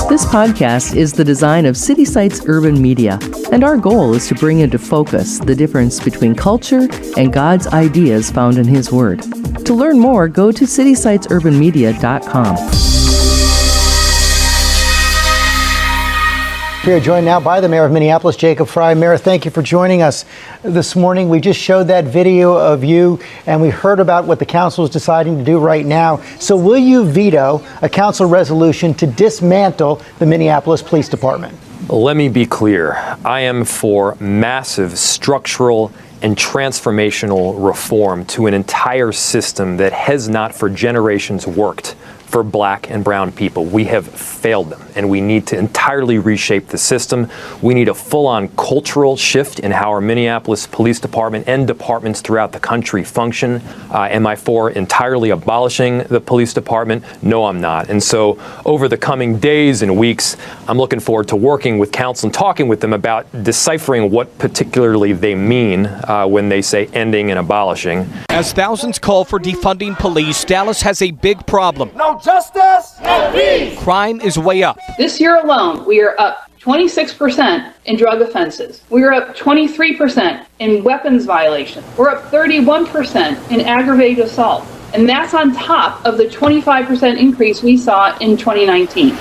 This podcast is the design of City Sites Urban Media, and our goal is to bring into focus the difference between culture and God's ideas found in His Word. To learn more, go to citysitesurbanmedia.com. We are joined now by the Mayor of Minneapolis, Jacob Frey. Mayor, thank you for joining us this morning. We just showed that video of you, and we heard about what the council is deciding to do right now. So will you veto a council resolution to dismantle the Minneapolis Police Department? Let me be clear. I am for massive structural and transformational reform to an entire system that has not for generations worked for Black and brown people. We have failed them, and we need to entirely reshape the system. We need a full-on cultural shift in how our Minneapolis Police Department and departments throughout the country function. Am I for entirely abolishing the police department? No, I'm not. And so over the coming days and weeks, I'm looking forward to working with council and talking with them about deciphering what particularly they mean when they say ending and abolishing. As thousands call for defunding police, Dallas has a big problem. No justice, no peace. Crime is way up. This year alone, we are up 26% in drug offenses. We are up 23% in weapons violations. We're up 31% in aggravated assault. And that's on top of the 25% increase we saw in 2019.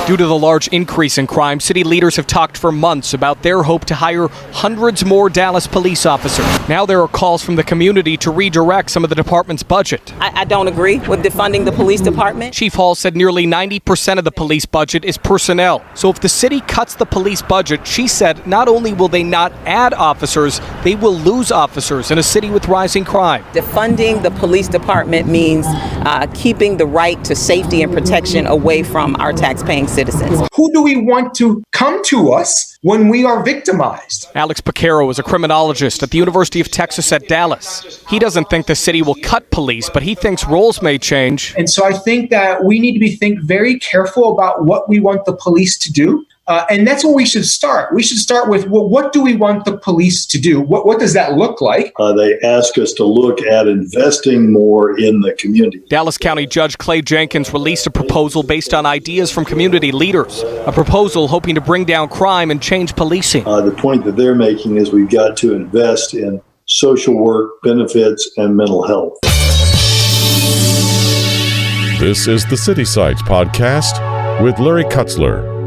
Due to the large increase in crime, city leaders have talked for months about their hope to hire hundreds more Dallas police officers. Now there are calls from the community to redirect some of the department's budget. I don't agree with defunding the police department. Chief Hall said nearly 90% of the police budget is personnel. So if the city cuts the police budget, she said not only will they not add officers, they will lose officers in a city with rising crime. Defunding the police department means keeping the right to safety and protection away from our taxpaying citizens. Who do we want to come to us when we are victimized? Alex Picaro is a criminologist at the University of Texas at Dallas. He doesn't think the city will cut police, but he thinks roles may change. And so I think that we need to think very careful about what we want the police to do. And that's where we should start. We should start with, well, what do we want the police to do? What does that look like? They ask us to look at investing more in the community. Dallas County Judge Clay Jenkins released a proposal based on ideas from community leaders, a proposal hoping to bring down crime and change policing. The point that they're making is we've got to invest in social work, benefits, and mental health. This is the City Sites Podcast with Larry Kutzler.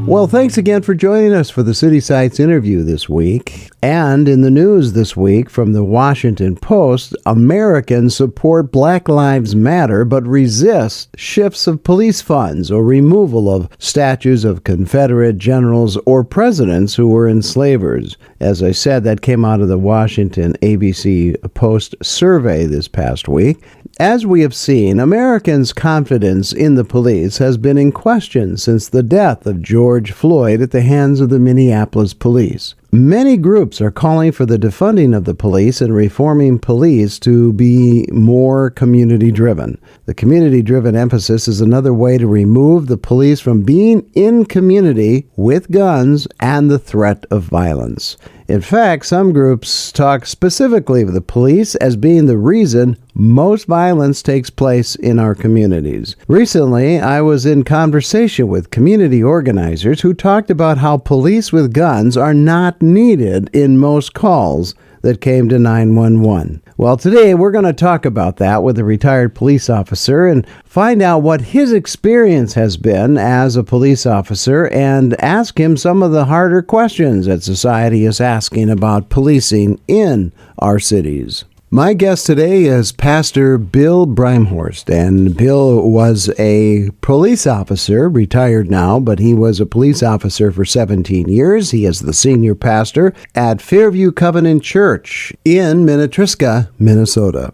Well, thanks again for joining us for the City Sites interview this week. And in the news this week from the Washington Post, Americans support Black Lives Matter but resist shifts of police funds or removal of statues of Confederate generals or presidents who were enslavers. As I said, that came out of the Washington ABC Post survey this past week. As we have seen, Americans' confidence in the police has been in question since the death of George Floyd at the hands of the Minneapolis police. Many groups are calling for the defunding of the police and reforming police to be more community-driven. The community-driven emphasis is another way to remove the police from being in community with guns and the threat of violence. In fact, some groups talk specifically of the police as being the reason most violence takes place in our communities. Recently, I was in conversation with community organizers who talked about how police with guns are not needed in most calls that came to 911. Well, today we're going to talk about that with a retired police officer and find out what his experience has been as a police officer and ask him some of the harder questions that society is asking about policing in our cities. My guest today is Pastor Bill Breimhorst, and Bill was a police officer, retired now, but he was a police officer for 17 years. He is the senior pastor at Fairview Covenant Church in Minnetriska, Minnesota.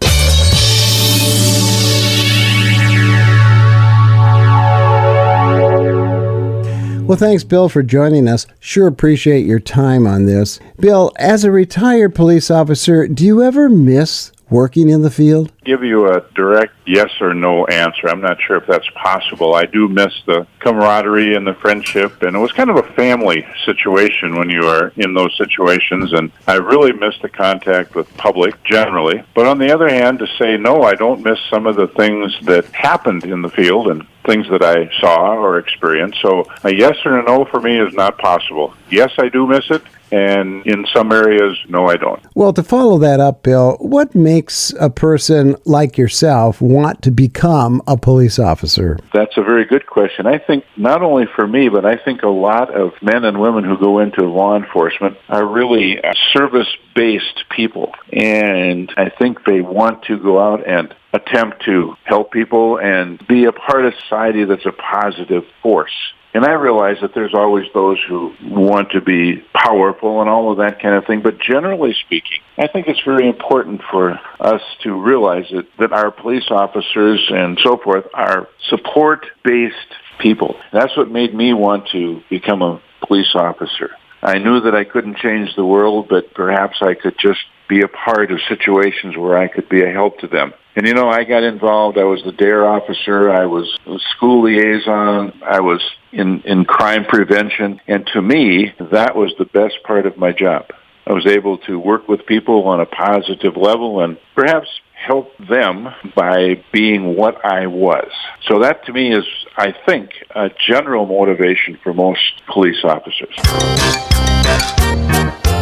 Well, thanks, Bill, for joining us. Sure appreciate your time on this. Bill, as a retired police officer, do you ever miss working in the field? Give you a direct yes or no answer. I'm not sure if that's possible. I do miss the camaraderie and the friendship, and it was kind of a family situation when you are in those situations, and I really miss the contact with public generally. But on the other hand, to say no, I don't miss some of the things that happened in the field and things that I saw or experienced. So a yes or a no for me is not possible. Yes, I do miss it. And in some areas, no, I don't. Well, to follow that up, Bill, what makes a person like yourself want to become a police officer? That's a very good question. I think not only for me, but I think a lot of men and women who go into law enforcement are really service-based people. And I think they want to go out and attempt to help people and be a part of society that's a positive force. And I realize that there's always those who want to be powerful and all of that kind of thing. But generally speaking, I think it's very important for us to realize that our police officers and so forth are support-based people. That's what made me want to become a police officer. I knew that I couldn't change the world, but perhaps I could just be a part of situations where I could be a help to them. And, I got involved. I was the DARE officer. I was a school liaison. I was in crime prevention. And to me, that was the best part of my job. I was able to work with people on a positive level and perhaps help them by being what I was. So that to me is, I think, a general motivation for most police officers.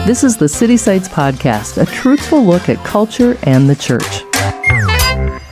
This is the City Sites Podcast, a truthful look at culture and the church.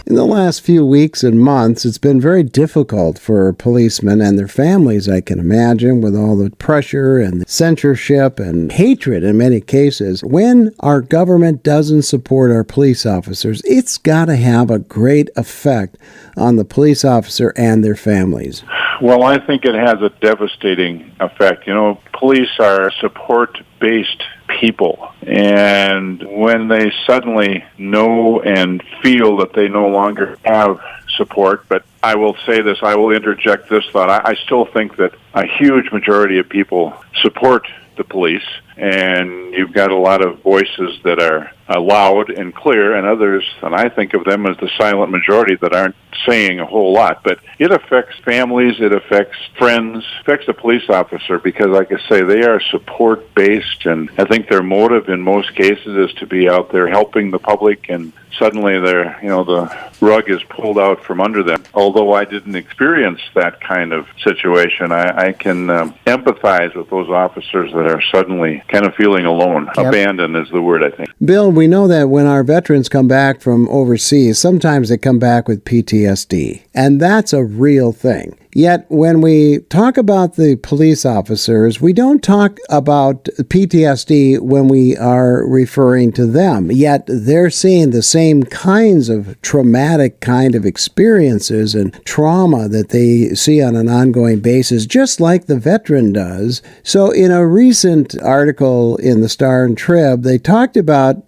In the last few weeks and months, it's been very difficult for policemen and their families, I can imagine, with all the pressure and censorship and hatred in many cases. When our government doesn't support our police officers, it's got to have a great effect on the police officer and their families. Well, I think it has a devastating effect. Police are support-based people, and when they suddenly know and feel that they no longer have support, but I will say this, I will interject this thought. I still think that a huge majority of people support the police, and you've got a lot of voices that are loud and clear, and others, and I think of them as the silent majority that aren't saying a whole lot. But it affects families, it affects friends, it affects the police officer, because like I say, they are support-based, and I think their motive in most cases is to be out there helping the public, and suddenly the rug is pulled out from under them. Although I didn't experience that kind of situation, I can empathize with those officers that are suddenly kind of feeling alone. Yep. Abandoned is the word, I think. Bill, we know that when our veterans come back from overseas, sometimes they come back with PTSD, and that's a real thing. Yet when we talk about the police officers, we don't talk about PTSD when we are referring to them. Yet they're seeing the same kinds of traumatic kind of experiences and trauma that they see on an ongoing basis, just like the veteran does. So in a recent article in the Star and Trib, they talked about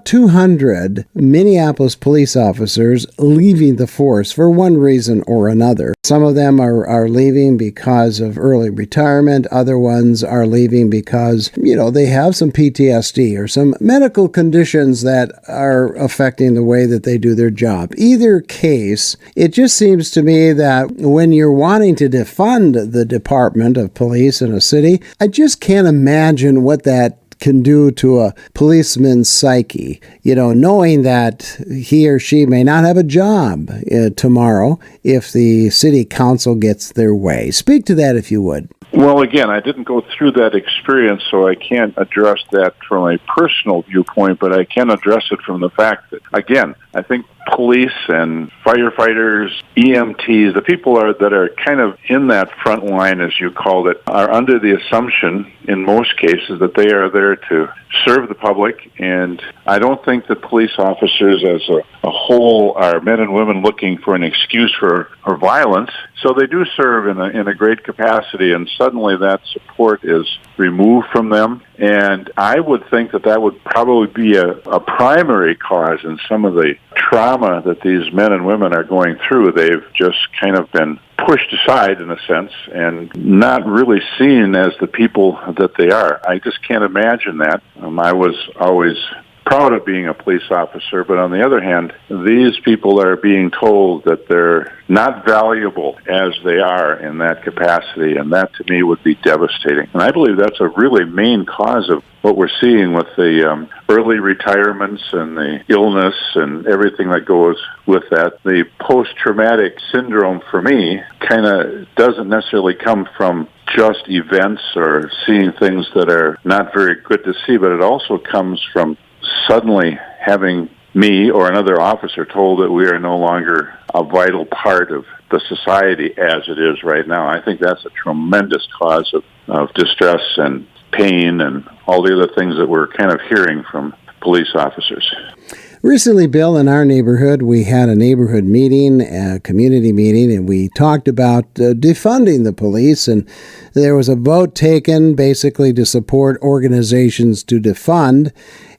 200 Minneapolis police officers leaving the force for one reason or another. Some of them are leaving because of early retirement. Other ones are leaving because, they have some PTSD or some medical conditions that are affecting the way that they do their job. Either case, it just seems to me that when you're wanting to defund the Department of Police in a city, I just can't imagine what that can do to a policeman's psyche, knowing that he or she may not have a job tomorrow if the city council gets their way. Speak to that if you would. Well, again, I didn't go through that experience, so I can't address that from a personal viewpoint, but I can address it from the fact that, again, I think police and firefighters, EMTs, the people that are kind of in that front line, as you called it, are under the assumption, in most cases, that they are there to serve the public. And I don't think that police officers as a whole are men and women looking for an excuse for violence. So they do serve in a great capacity, and suddenly that support is removed from them. And I would think that would probably be a primary cause in some of the trauma that these men and women are going through. They've just kind of been pushed aside in a sense and not really seen as the people that they are. I just can't imagine that. I was always proud of being a police officer, but on the other hand, these people are being told that they're not valuable as they are in that capacity, and that to me would be devastating. And I believe that's a really main cause of what we're seeing with the early retirements and the illness and everything that goes with that. The post-traumatic syndrome, for me, kind of doesn't necessarily come from just events or seeing things that are not very good to see, but it also comes from suddenly having me or another officer told that we are no longer a vital part of the society as it is right now. I think that's a tremendous cause of distress and pain and all the other things that we're kind of hearing from police officers. Recently, Bill, in our neighborhood, we had a neighborhood meeting, a community meeting, and we talked about defunding the police. And there was a vote taken basically to support organizations to defund.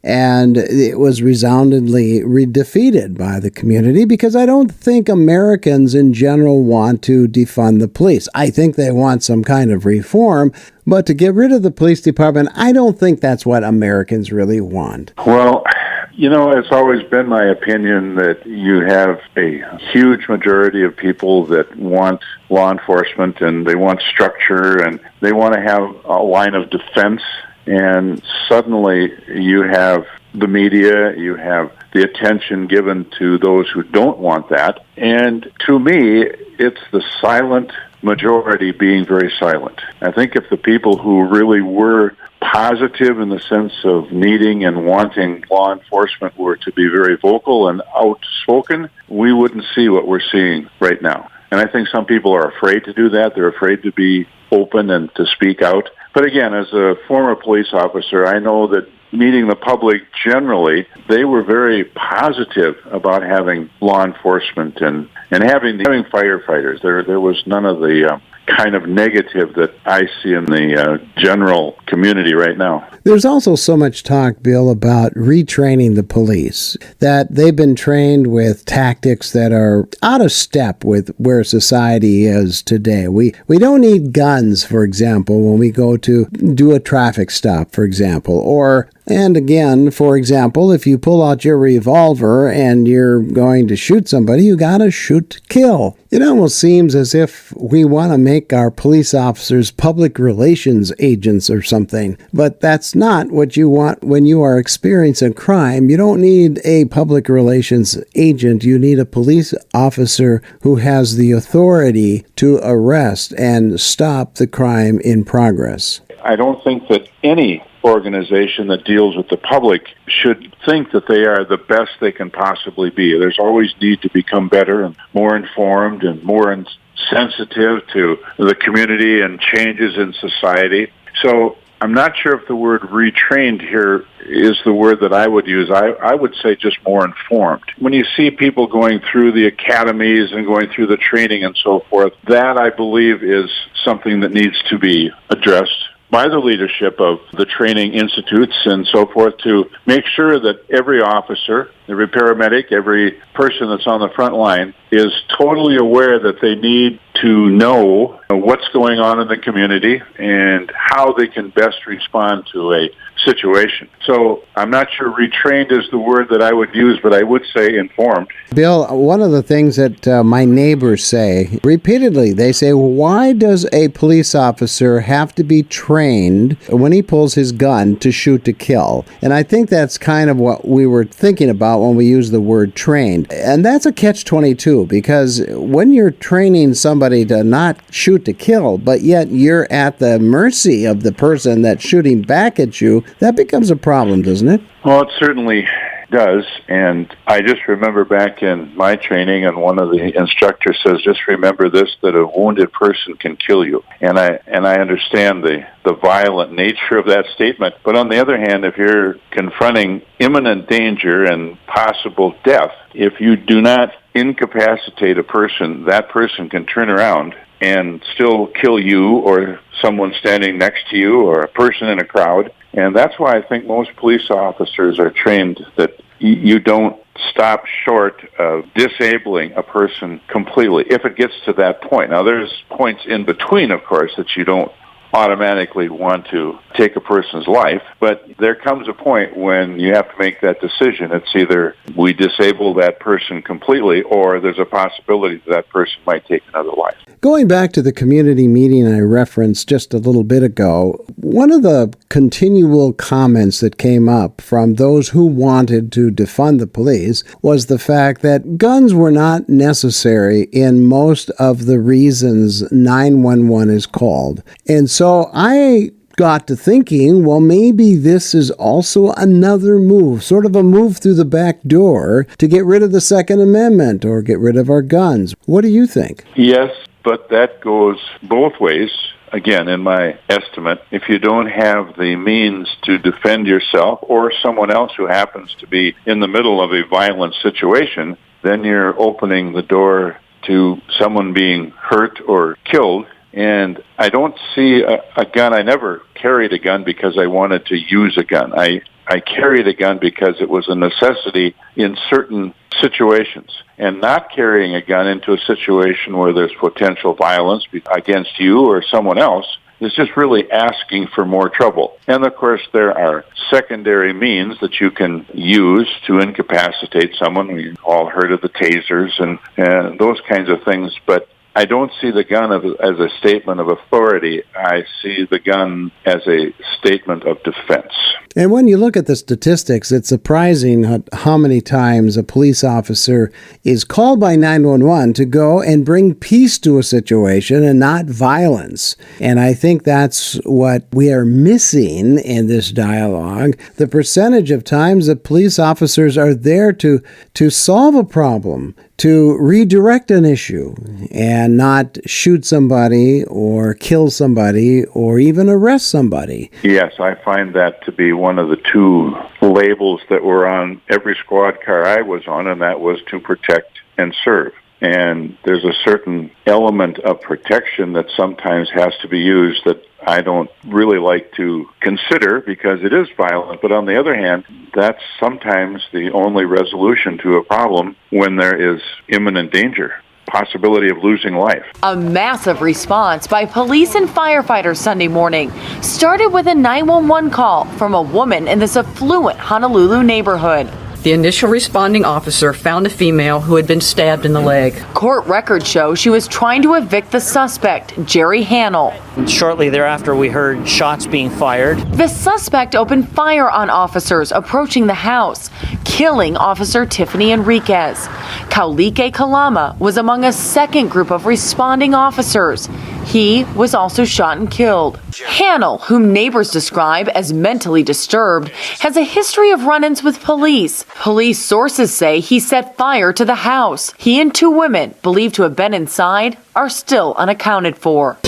And it was resoundingly defeated by the community because I don't think Americans in general want to defund the police. I think they want some kind of reform, but to get rid of the police department, I don't think that's what Americans really want. Well, you know, it's always been my opinion that you have a huge majority of people that want law enforcement and they want structure and they want to have a line of defense. And suddenly you have the media, you have the attention given to those who don't want that. And to me, it's the silent majority being very silent. I think if the people who really were positive in the sense of needing and wanting law enforcement were to be very vocal and outspoken, we wouldn't see what we're seeing right now. And I think some people are afraid to do that. They're afraid to be open and to speak out. But again, as a former police officer, I know that meeting the public generally, they were very positive about having law enforcement and having firefighters. There was none of the kind of negative that I see in the general community right now. There's also so much talk, Bill, about retraining the police, that they've been trained with tactics that are out of step with where society is today. We don't need guns, for example, when we go to do a traffic stop, for example, and again, for example, if you pull out your revolver and you're going to shoot somebody, you gotta shoot to kill. It almost seems as if we want to make our police officers public relations agents or something. But that's not what you want when you are experiencing crime. You don't need a public relations agent. You need a police officer who has the authority to arrest and stop the crime in progress. I don't think that any organization that deals with the public should think that they are the best they can possibly be. There's always need to become better and more informed and more sensitive to the community and changes in society. So I'm not sure if the word retrained here is the word that I would use. I would say just more informed. When you see people going through the academies and going through the training and so forth, that I believe is something that needs to be addressed by the leadership of the training institutes and so forth to make sure that every officer, every paramedic, every person that's on the front line is totally aware that they need to know what's going on in the community and how they can best respond to a situation. So I'm not sure retrained is the word that I would use, but I would say informed. Bill, one of the things that my neighbors say repeatedly, they say, why does a police officer have to be trained when he pulls his gun to shoot to kill? And I think that's kind of what we were thinking about when we use the word trained. And that's a catch-22, because when you're training somebody to not shoot to kill, but yet you're at the mercy of the person that's shooting back at you, that becomes a problem, doesn't it? Well, it certainly does. And I just remember back in my training, and one of the instructors says, just remember this, that a wounded person can kill you. And I understand the violent nature of that statement. But on the other hand, if you're confronting imminent danger and possible death, if you do not incapacitate a person, that person can turn around and still kill you or someone standing next to you or a person in a crowd. And that's why I think most police officers are trained that you don't stop short of disabling a person completely if it gets to that point. Now, there's points in between, of course, that you don't automatically want to take a person's life, but there comes a point when you have to make that decision. It's either we disable that person completely, or there's a possibility that person might take another life. Going back to the community meeting I referenced just a little bit ago, one of the continual comments that came up from those who wanted to defund the police was the fact that guns were not necessary in most of the reasons 911 is called. And so I got to thinking, well, maybe this is also another move, sort of a move through the back door to get rid of the Second Amendment or get rid of our guns. What do you think? Yes, but that goes both ways. Again, in my estimate, if you don't have the means to defend yourself or someone else who happens to be in the middle of a violent situation, then you're opening the door to someone being hurt or killed. And I don't see a gun. I never carried a gun because I wanted to use a gun. I carried a gun because it was a necessity in certain situations. And not carrying a gun into a situation where there's potential violence against you or someone else is just really asking for more trouble. And of course, there are secondary means that you can use to incapacitate someone. We've all heard of the tasers and those kinds of things, but I don't see the gun as a statement of authority. I see the gun as a statement of defense. And when you look at the statistics, it's surprising how many times a police officer is called by 911 to go and bring peace to a situation and not violence. And I think that's what we are missing in this dialogue. The percentage of times that police officers are there to solve a problem, to redirect an issue, and not shoot somebody or kill somebody or even arrest somebody. Yes, I find that to be one of the two labels that were on every squad car I was on, and that was to protect and serve. And there's a certain element of protection that sometimes has to be used that I don't really like to consider because it is violent. But on the other hand, that's sometimes the only resolution to a problem when there is imminent danger, possibility of losing life. A massive response by police and firefighters Sunday morning started with a 911 call from a woman in this affluent Honolulu neighborhood. The initial responding officer found a female who had been stabbed in the leg. Court records show she was trying to evict the suspect, Jerry Hannell. Shortly thereafter, we heard shots being fired. The suspect opened fire on officers approaching the house, killing Officer Tiffany Enriquez. Kaulike Kalama was among a second group of responding officers. He was also shot and killed. Hannell, whom neighbors describe as mentally disturbed, has a history of run-ins with police. Police sources say he set fire to the house. He and two women, believed to have been inside, are still unaccounted for.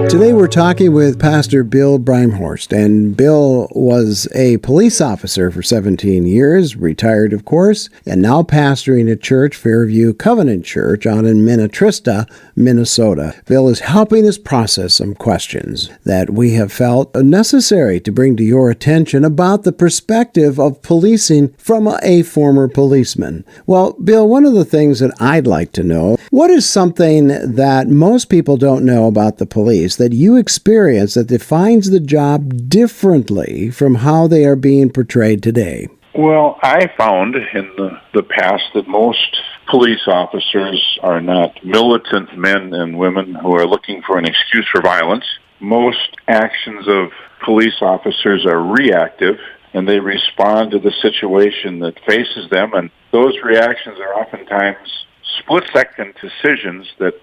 Today we're talking with Pastor Bill Breimhorst, and Bill was a police officer for 17 years, retired of course, and now pastoring a church, Fairview Covenant Church, out in Minnetrista, Minnesota. Bill is helping us process some questions that we have felt necessary to bring to your attention about the perspective of policing from a former policeman. Well, Bill, one of the things that I'd like to know, what is something that most people don't know about the police that you experience that defines the job differently from how they are being portrayed today? Well, I found in the past that most police officers are not militant men and women who are looking for an excuse for violence. Most actions of police officers are reactive, and they respond to the situation that faces them, and those reactions are oftentimes split-second decisions that,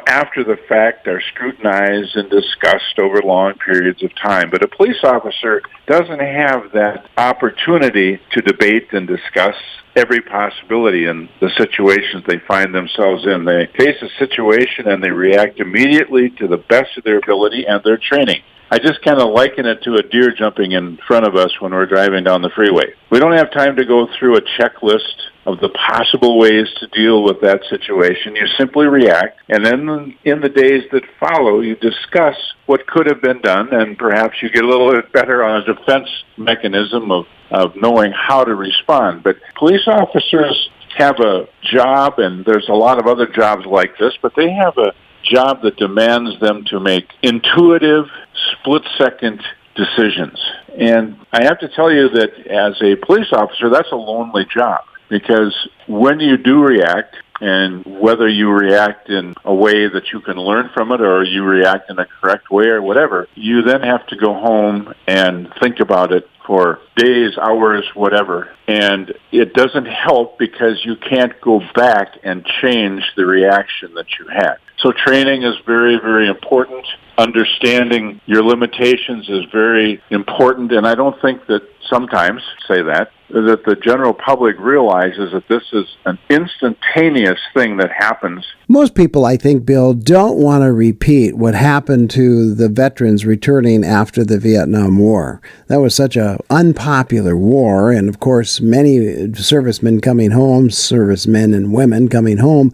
after the fact are scrutinized and discussed over long periods of time. But a police officer doesn't have that opportunity to debate and discuss every possibility in the situations they find themselves in. They face a situation and they react immediately to the best of their ability and their training. I just kind of liken it to a deer jumping in front of us when we're driving down the freeway. We don't have time to go through a checklist of the possible ways to deal with that situation. You simply react, and then in the days that follow, you discuss what could have been done, and perhaps you get a little bit better on a defense mechanism of knowing how to respond. But police officers have a job, and there's a lot of other jobs like this, but they have a job that demands them to make intuitive, split-second decisions. And I have to tell you that as a police officer, that's a lonely job, because when you do react, and whether you react in a way that you can learn from it or you react in a correct way or whatever, you then have to go home and think about it for days, hours, whatever. And it doesn't help because you can't go back and change the reaction that you had. So training is very, very important. Understanding your limitations is very important. And I don't think that sometimes, that the general public realizes that this is an instantaneous thing that happens. Most people, I think, Bill, don't want to repeat what happened to the veterans returning after the Vietnam War. That was such an unpopular war, and of course, many servicemen coming home, servicemen and women coming home,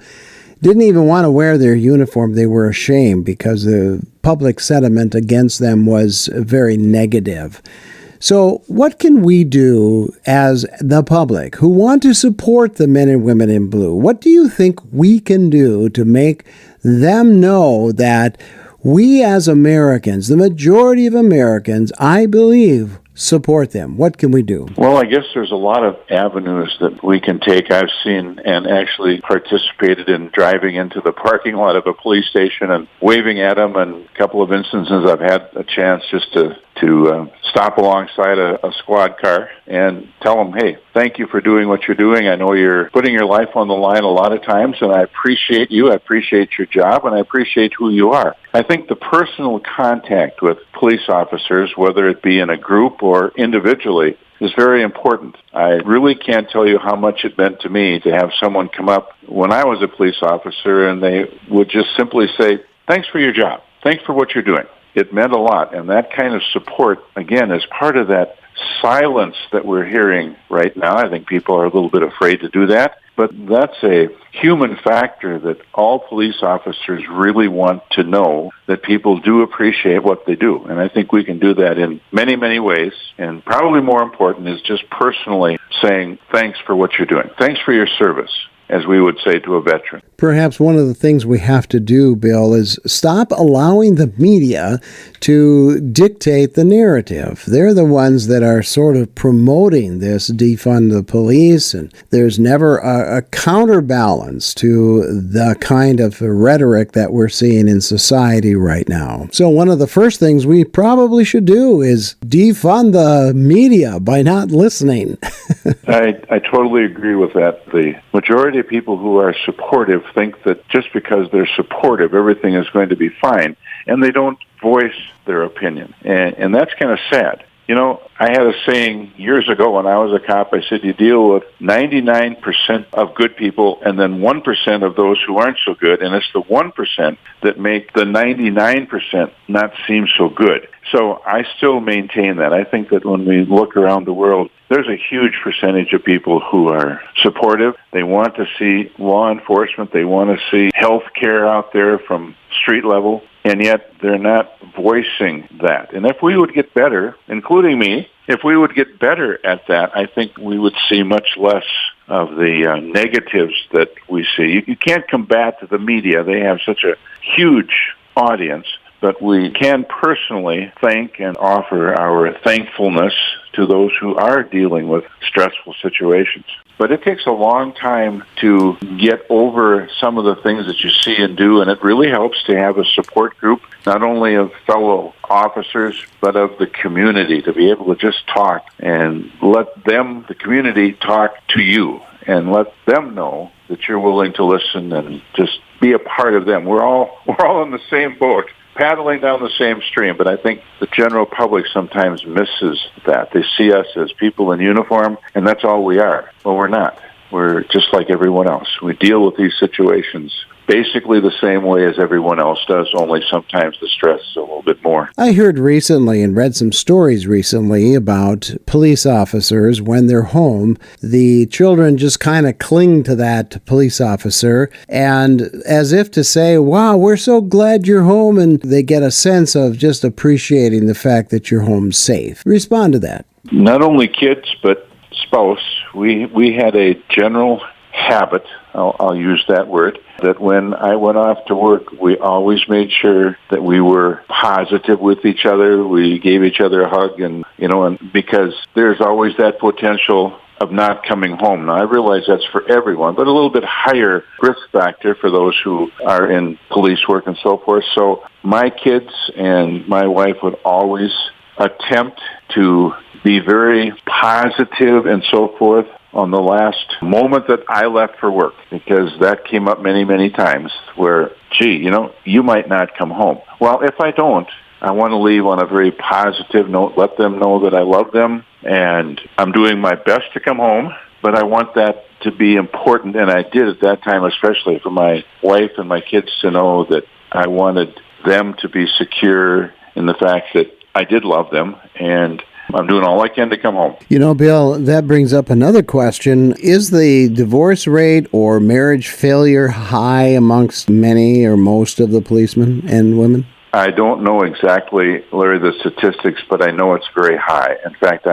didn't even want to wear their uniform. They were ashamed because the public sentiment against them was very negative. So what can we do as the public who want to support the men and women in blue? What do you think we can do to make them know that we as Americans, the majority of Americans, I believe, support them? What can we do? Well, I guess there's a lot of avenues that we can take. I've seen and actually participated in driving into the parking lot of a police station and waving at them. And a couple of instances I've had a chance just to stop alongside a squad car and tell them, hey, thank you for doing what you're doing. I know you're putting your life on the line a lot of times, and I appreciate you. I appreciate your job, and I appreciate who you are. I think the personal contact with police officers, whether it be in a group or individually, is very important. I really can't tell you how much it meant to me to have someone come up when I was a police officer and they would just simply say, thanks for your job. Thanks for what you're doing. It meant a lot. And that kind of support, again, is part of that silence that we're hearing right now. I think people are a little bit afraid to do that. But that's a human factor that all police officers really want to know, that people do appreciate what they do. And I think we can do that in many, many ways. And probably more important is just personally saying, thanks for what you're doing. Thanks for your service, as we would say to a veteran. Perhaps one of the things we have to do, Bill, is stop allowing the media to dictate the narrative. They're the ones that are sort of promoting this defund the police, and there's never a counterbalance to the kind of rhetoric that we're seeing in society right now. So one of the first things we probably should do is defund the media by not listening. I totally agree with that. The majority of people who are supportive think that just because they're supportive, everything is going to be fine, and they don't voice their opinion. And that's kind of sad. You know, I had a saying years ago when I was a cop. I said, you deal with 99% of good people and then 1% of those who aren't so good, and it's the 1% that make the 99% not seem so good. So I still maintain that. I think that when we look around the world, there's a huge percentage of people who are supportive. They want to see law enforcement. They want to see health care out there from street level, and yet they're not voicing that. And if we would get better, including me, if we would get better at that, I think we would see much less of the negatives that we see. You can't combat the media. They have such a huge audience. But we can personally thank and offer our thankfulness to those who are dealing with stressful situations. But it takes a long time to get over some of the things that you see and do, and it really helps to have a support group, not only of fellow officers, but of the community, to be able to just talk and let them, the community, talk to you and let them know that you're willing to listen and just be a part of them. We're all in the same boat, paddling down the same stream, but I think the general public sometimes misses that. They see us as people in uniform, and that's all we are. Well, we're not. We're just like everyone else. We deal with these situations basically the same way as everyone else does, only sometimes the stress is a little bit more. I heard recently and read some stories recently about police officers when they're home. The children just kind of cling to that police officer, and as if to say, wow, we're so glad you're home, and they get a sense of just appreciating the fact that you're home safe. Respond to that. Not only kids, but spouse. We had a general habit, I'll use that word, that when I went off to work, we always made sure that we were positive with each other. We gave each other a hug, and because there's always that potential of not coming home. Now, I realize that's for everyone, but a little bit higher risk factor for those who are in police work and so forth. So my kids and my wife would always attempt to be very positive and so forth on the last moment that I left for work, because that came up many, many times where, gee, you might not come home. Well, if I don't, I want to leave on a very positive note, let them know that I love them, and I'm doing my best to come home, but I want that to be important, and I did at that time, especially for my wife and my kids to know that I wanted them to be secure in the fact that I did love them, and I'm doing all I can to come home. Bill, that brings up another question. Is the divorce rate or marriage failure high amongst many or most of the policemen and women? I don't know exactly, Larry, the statistics, but I know it's very high. In fact,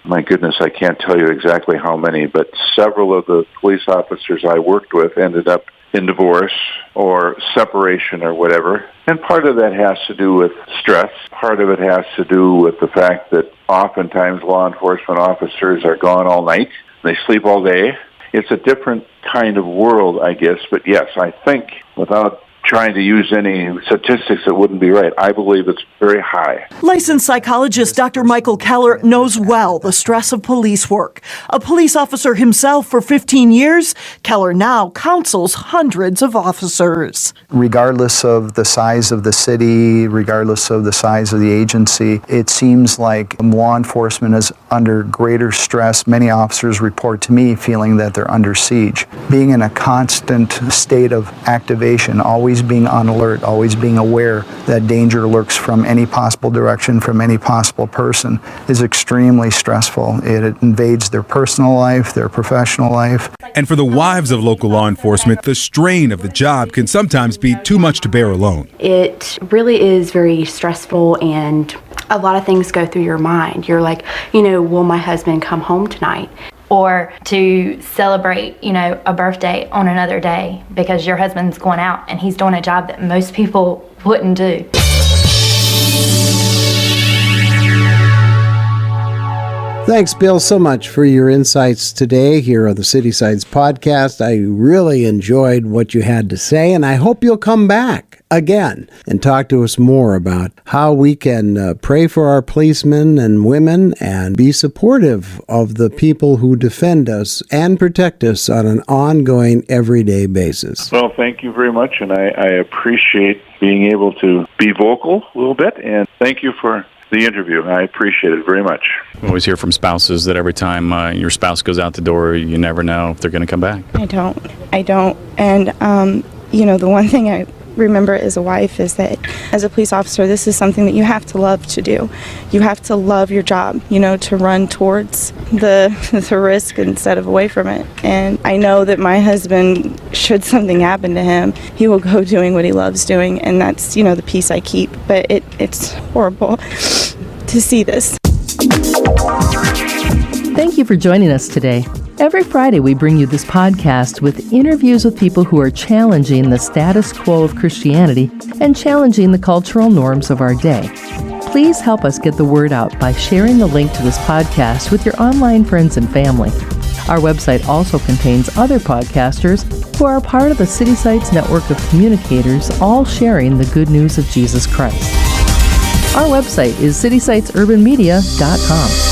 my goodness, I can't tell you exactly how many, but several of the police officers I worked with ended up in divorce or separation or whatever. And part of that has to do with stress. Part of it has to do with the fact that oftentimes law enforcement officers are gone all night. They sleep all day. It's a different kind of world, I guess. But yes, I think without trying to use any statistics that wouldn't be right, I believe it's very high. Licensed psychologist Dr. Michael Keller knows well the stress of police work. A police officer himself for 15 years, Keller now counsels hundreds of officers. Regardless of the size of the city, regardless of the size of the agency, it seems like law enforcement is under greater stress. Many officers report to me feeling that they're under siege. Being in a constant state of activation, always being on alert, always being aware that danger lurks from any possible direction, from any possible person, is extremely stressful. It invades their personal life, their professional life. And for the wives of local law enforcement, the strain of the job can sometimes be too much to bear alone. It really is very stressful, and a lot of things go through your mind. You're like, will my husband come home tonight? Or to celebrate, a birthday on another day because your husband's going out and he's doing a job that most people wouldn't do. Thanks, Bill, so much for your insights today here on the City Sides podcast. I really enjoyed what you had to say, and I hope you'll come back again and talk to us more about how we can pray for our policemen and women and be supportive of the people who defend us and protect us on an ongoing, everyday basis. Well, thank you very much, and I appreciate being able to be vocal a little bit, and thank you for the interview. I appreciate it very much. We always hear from spouses that every time your spouse goes out the door, you never know if they're going to come back. I don't. And, the one thing I remember as a wife is that as a police officer, this is something that you have to love to do. You have to love your job, to run towards the risk instead of away from it. And I know that my husband, should something happen to him, he will go doing what he loves doing, and that's, the peace I keep. But it's horrible to see this. Thank you for joining us today. Every Friday, we bring you this podcast with interviews with people who are challenging the status quo of Christianity and challenging the cultural norms of our day. Please help us get the word out by sharing the link to this podcast with your online friends and family. Our website also contains other podcasters who are part of the City Sites network of communicators, all sharing the good news of Jesus Christ. Our website is citysitesurbanmedia.com.